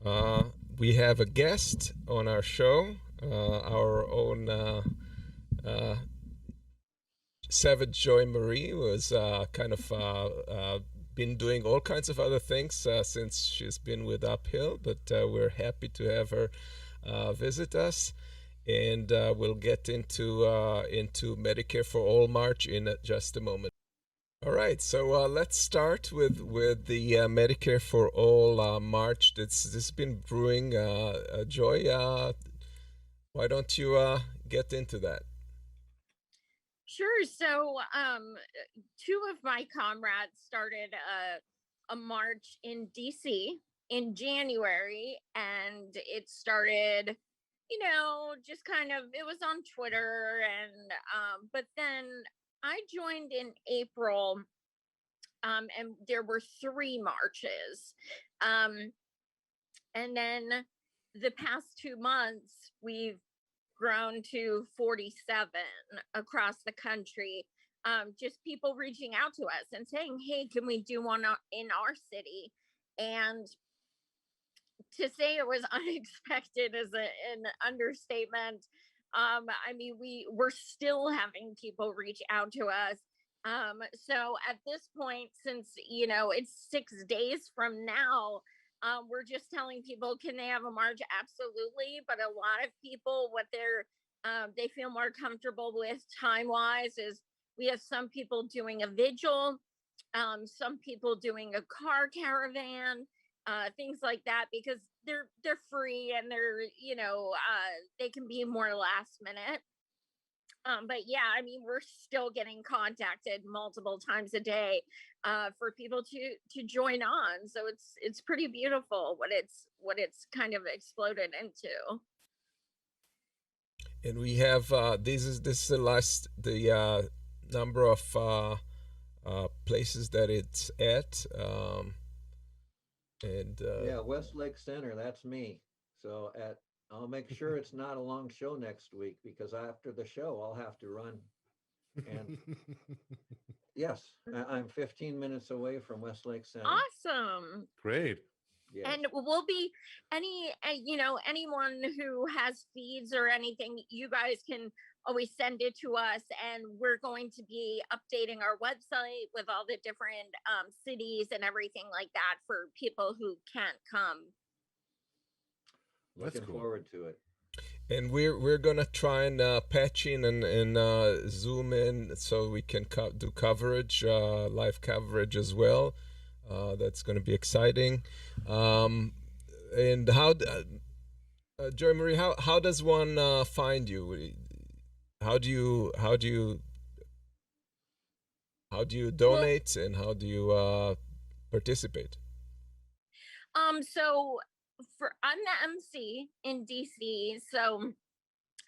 Uh, we have a guest on our show, our own uh, Savage Joy Marie was been doing all kinds of other things since she's been with Uphill, but we're happy to have her visit us. And we'll get into Medicare for All March in just a moment. All right, so let's start with the Medicare for All March. This has been brewing. Joy, why don't you get into that? Sure. So, two of my comrades started a march in DC in January, and it started, just kind of, it was on Twitter, and but then I joined in April, and there were three marches, um, and then the past 2 months we've grown to 47 across the country. Just people reaching out to us and saying, hey, can we do one in our city? And to say it was unexpected is an understatement. I mean, we're still having people reach out to us. So at this point, since it's 6 days from now, we're just telling people, can they have a march? Absolutely. But a lot of people, what they feel more comfortable with time wise is we have some people doing a vigil, some people doing a car caravan, things like that, because they're free and they can be more last minute. But yeah, I mean, we're still getting contacted multiple times a day for people to join on. So it's pretty beautiful what it's kind of exploded into. And we have this is the number of places that it's at, and Yeah, Westlake Center, that's me. So I'll make sure it's not a long show next week because after the show I'll have to run. And yes, I'm 15 minutes away from Westlake Center. Awesome. Great. Yes. And we'll be anyone who has feeds or anything, you guys can always send it to us, and we're going to be updating our website with all the different cities and everything like that for people who can't come. Looking cool. forward to it. and we're gonna try and patch in and zoom in so we can do coverage, live coverage as well. That's gonna be exciting. And Joy Marie, how does one find you? How do you Well, donate, and how do you participate? so for I'm the MC in DC, so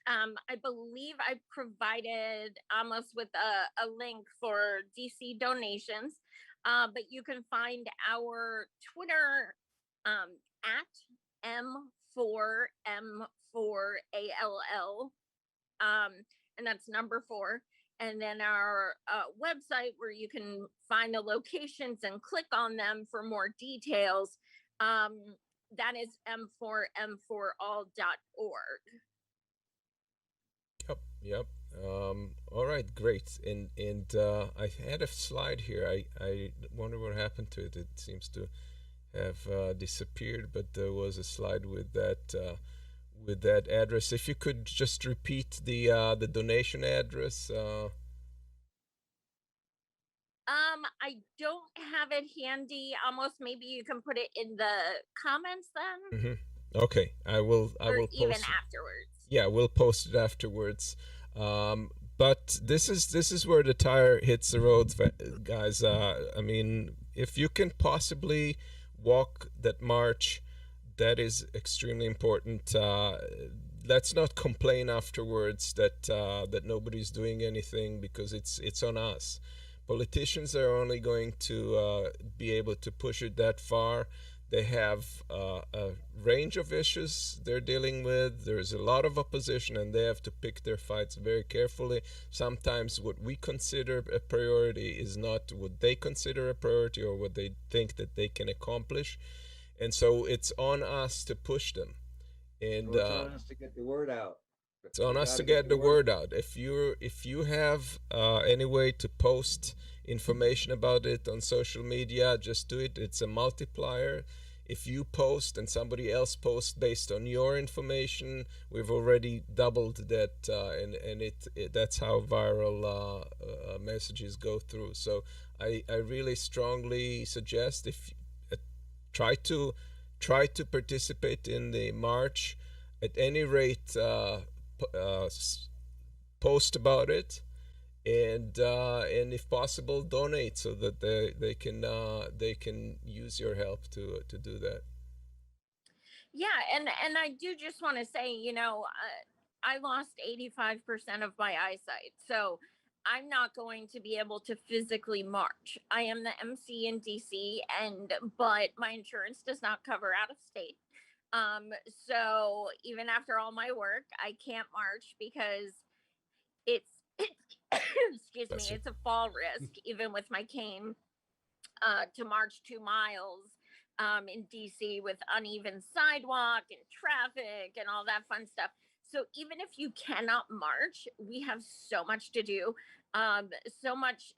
I believe I provided Amos with a link for DC donations, but you can find our Twitter at M4M4ALL, um, and that's number four. And then our website, where you can find the locations and click on them for more details. Um, that is m4m4all.org. Yep, yep. All right, great. And I had a slide here. I wonder what happened to it. It seems to have disappeared, but there was a slide with that address. If you could just repeat the donation address. I don't have it handy. Almost, maybe you can put it in the comments then, Okay, I will or even post it. afterwards. Yeah, we'll post it afterwards. But this is where the tire hits the road, guys. I mean, if you can possibly walk that march, that is extremely important. Let's not complain afterwards that nobody's doing anything, because it's on us. Politicians are only going to be able to push it that far. They have a range of issues they're dealing with. There's a lot of opposition, and they have to pick their fights very carefully. Sometimes what we consider a priority is not what they consider a priority or what they think that they can accomplish. And so it's on us to push them. And Well, it's on us to get the word out. it's on We us to gotta get the word out. If you have any way to post information about it on social media, just do it. It's a multiplier. If you post and somebody else posts based on your information, we've already doubled that, and that's how viral messages go through. So I really strongly suggest if try to participate in the march. At any rate, post about it, and if possible, donate so that they can use your help to do that. Yeah, and I do just want to say, I lost 85% of my eyesight, so I'm not going to be able to physically march. I am the MC in DC, but my insurance does not cover out of state. So even after all my work, I can't march because it's excuse me, That's it. it's a fall risk, even with my cane, to march 2 miles in DC with uneven sidewalk and traffic and all that fun stuff. So even if you cannot march, we have so much to do, so much,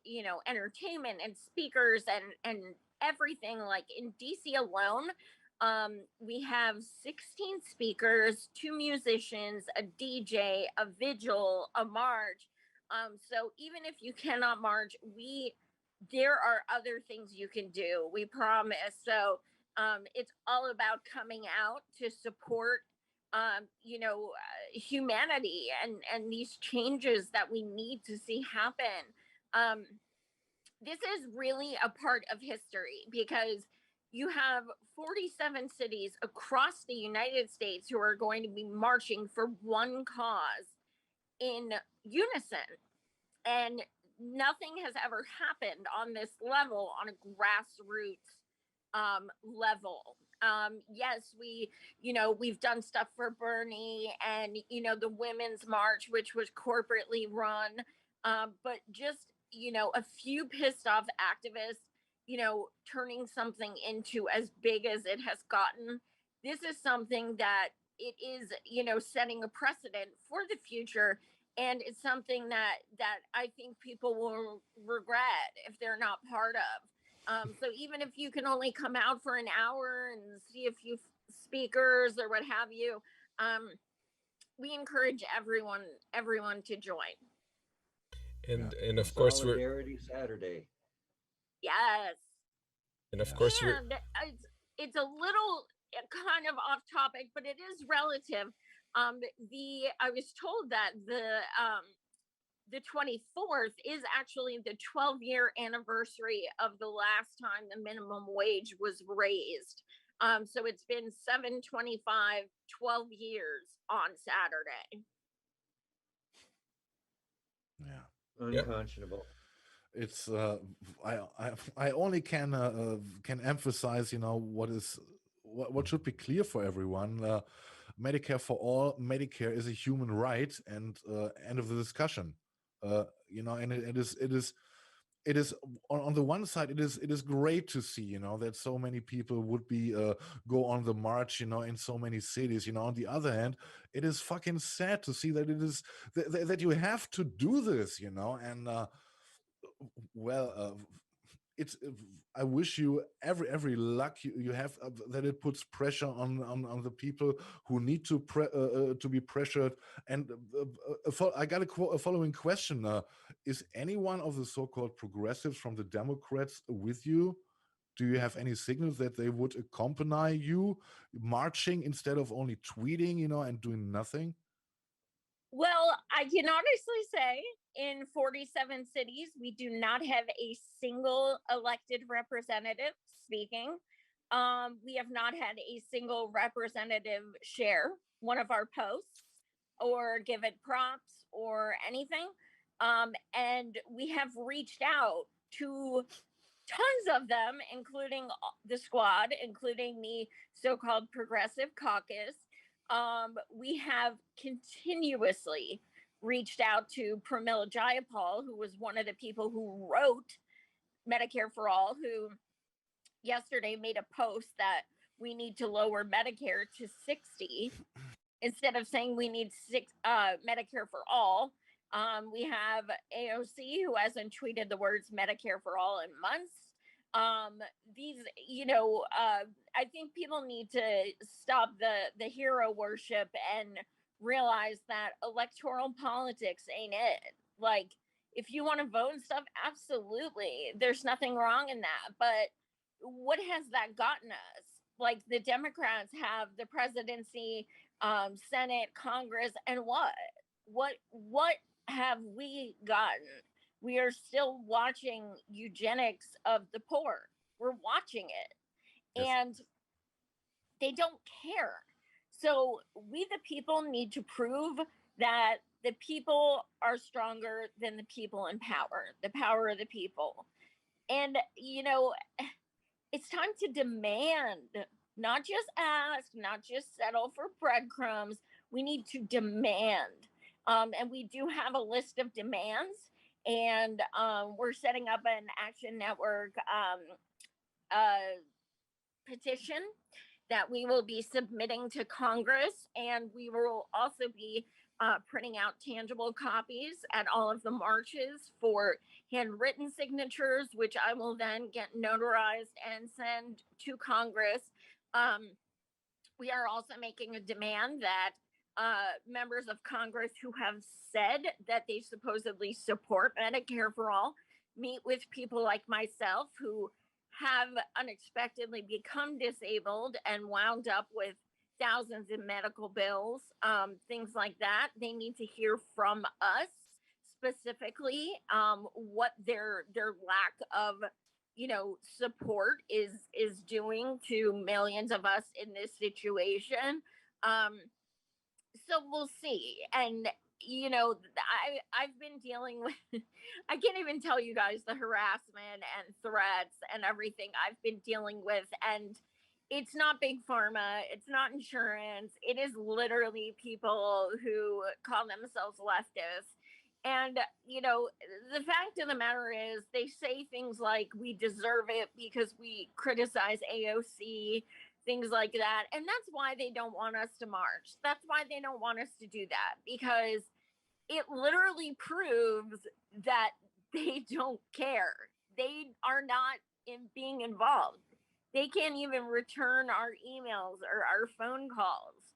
entertainment and speakers and everything. Like in DC alone, we have 16 speakers, 2 musicians, a DJ, a vigil, a march. So even if you cannot march, there are other things you can do. We promise. So it's all about coming out to support, humanity and these changes that we need to see happen. Um, this is really a part of history because you have 47 cities across the United States who are going to be marching for one cause in unison. And nothing has ever happened on this level, on a grassroots level. Yes, we've done stuff for Bernie and, the Women's March, which was corporately run. But just, a few pissed off activists, turning something into as big as it has gotten. This is something that it is, setting a precedent for the future, and it's something that I think people will regret if they're not part of. So even if you can only come out for an hour and see a few speakers or what have you, we encourage everyone to join. And of course we're Solidarity Saturday. Yes. and of course we're And it's a little kind of off topic, but it is relative. I was told that the 24th is actually the 12-year anniversary of the last time the minimum wage was raised. So it's been 7/25, 12 years on Saturday. Yeah. Unconscionable. It's I only can emphasize, what should be clear for everyone. Medicare for all. Medicare is a human right, and end of the discussion. And it is on the one side, it is great to see, that so many people would be go on the march, in so many cities. On the other hand, it is fucking sad to see that it is that you have to do this, and well, it's I wish you every luck you have, that it puts pressure on the people who need to be pressured. And I got a following question: is any one of the so-called progressives from the Democrats with you? Do you have any signals that they would accompany you marching instead of only tweeting, and doing nothing? Well, I can honestly say in 47 cities, we do not have a single elected representative speaking. We have not had a single representative share one of our posts or give it props or anything. And we have reached out to tons of them, including the squad, including the so-called progressive caucus. We have continuously reached out to Pramila Jayapal, who was one of the people who wrote Medicare for All, who yesterday made a post that we need to lower Medicare to 60 instead of saying we need Medicare for all. We have AOC, who hasn't tweeted the words Medicare for all in months. I think people need to stop the hero worship and realize that electoral politics ain't it. Like, if you want to vote and stuff, absolutely, there's nothing wrong in that. But what has that gotten us? Like, the Democrats have the presidency, Senate, Congress, and what have we gotten? We are still watching eugenics of the poor. We're watching it. Yes. And they don't care. So we, the people, need to prove that the people are stronger than the people in power, the power of the people. And, it's time to demand, not just ask, not just settle for breadcrumbs. We need to demand. And we do have a list of demands. And we're setting up an Action Network petition that we will be submitting to Congress. And we will also be printing out tangible copies at all of the marches for handwritten signatures, which I will then get notarized and send to Congress. We are also making a demand that members of Congress who have said that they supposedly support Medicare for all meet with people like myself who have unexpectedly become disabled and wound up with thousands in medical bills, things like that. They need to hear from us specifically what their lack of support is doing to millions of us in this situation. So we'll see. And I've been dealing with I can't even tell you guys the harassment and threats and everything I've been dealing with. And it's not big pharma, it's not insurance, it is literally people who call themselves leftists. And the fact of the matter is, they say things like we deserve it because we criticize AOC, things like that. And that's why they don't want us to march. That's why they don't want us to do that, because it literally proves that they don't care. They are not being involved. They can't even return our emails or our phone calls.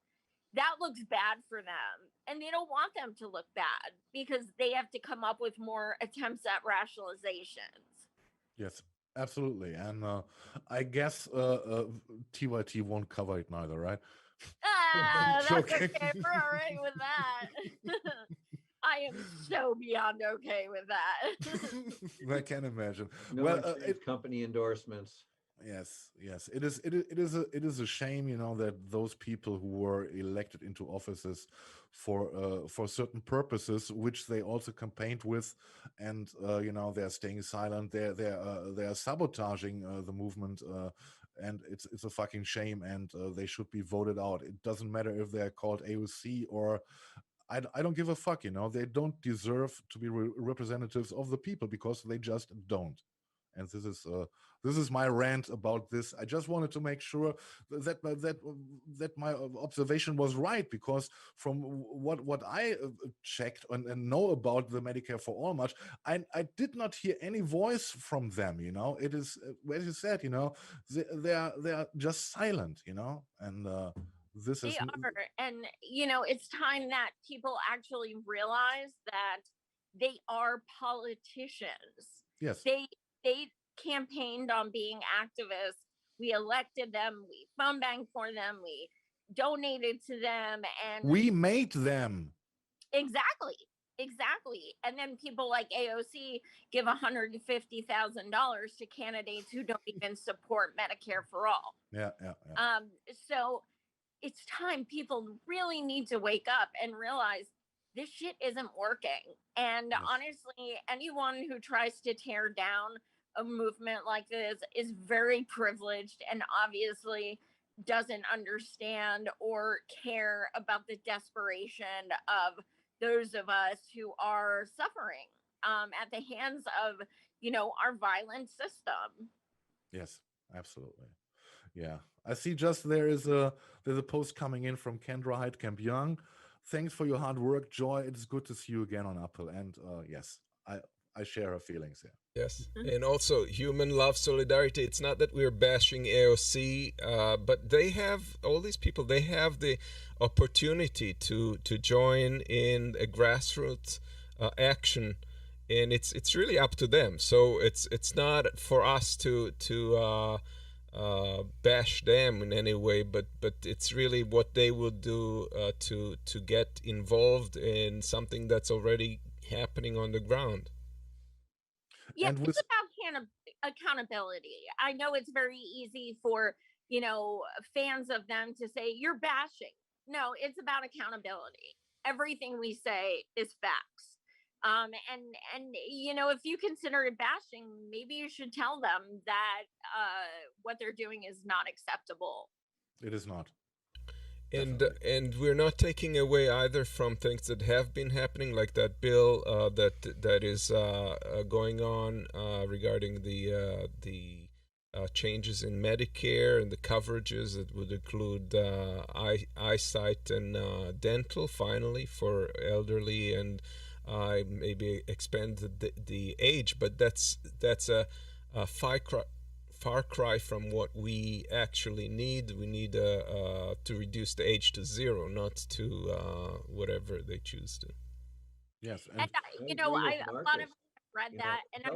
That looks bad for them. And they don't want them to look bad because they have to come up with more attempts at rationalizations. Yes, absolutely. And I guess TYT won't cover it neither, right? That's okay. We're all right with that. I am so beyond okay with that. I can imagine. No company endorsements. Yes. It is a shame, that those people who were elected into offices for certain purposes, which they also campaigned with, and they're staying silent. They're sabotaging the movement, and it's a fucking shame. And they should be voted out. It doesn't matter if they're called AOC or. I don't give a fuck. They don't deserve to be representatives of the people because they just don't. And this is my rant about this. I just wanted to make sure that my observation was right, because from what I checked and know about the Medicare for All march, I did not hear any voice from them. It is, as you said, they are just silent. And this they is are. And it's time that people actually realize that they are politicians. Yes. They campaigned on being activists. We elected them. We phone banked for them. We donated to them. And we made them. Exactly. And then people like AOC give $150,000 to candidates who don't even support Medicare for all. Yeah. So it's time. People really need to wake up and realize this shit isn't working. And honestly, anyone who tries to tear down a movement like this is very privileged and obviously doesn't understand or care about the desperation of those of us who are suffering at the hands of, our violent system. Yes, absolutely. Yeah, I see. Just there's a post coming in from Kendra Heidkamp Young. Thanks for your hard work, Joy. It is good to see you again on Uphill. And yes, I share her feelings here. Yes, and also human love, solidarity. It's not that we're bashing AOC, but they have, all these people, they have the opportunity to join in a grassroots action, and it's really up to them. So it's not for us to bash them in any way, but it's really what they will do to get involved in something that's already happening on the ground. Yeah, And it's with about accountability. I know it's very easy for, fans of them to say you're bashing. No, it's about accountability. Everything we say is facts. And if you consider it bashing, maybe you should tell them that what they're doing is not acceptable. it is not. And we're not taking away either from things that have been happening, like that bill that is going on regarding the changes in Medicare and the coverages that would include eyesight and dental, finally, for elderly, and maybe expand the age. But that's a far cry from what we actually need. We need to reduce the age to 0, not to whatever they choose to. Yes, And a lot of read that, and I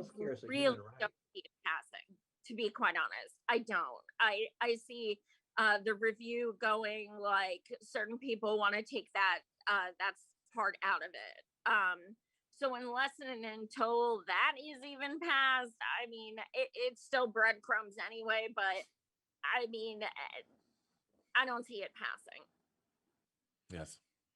really don't see it passing. To be quite honest, I don't. I see the review going like certain people want to take that's part out of it. So unless and until that is even passed, I mean, it's still breadcrumbs anyway. But I mean, I don't see it passing. Yes.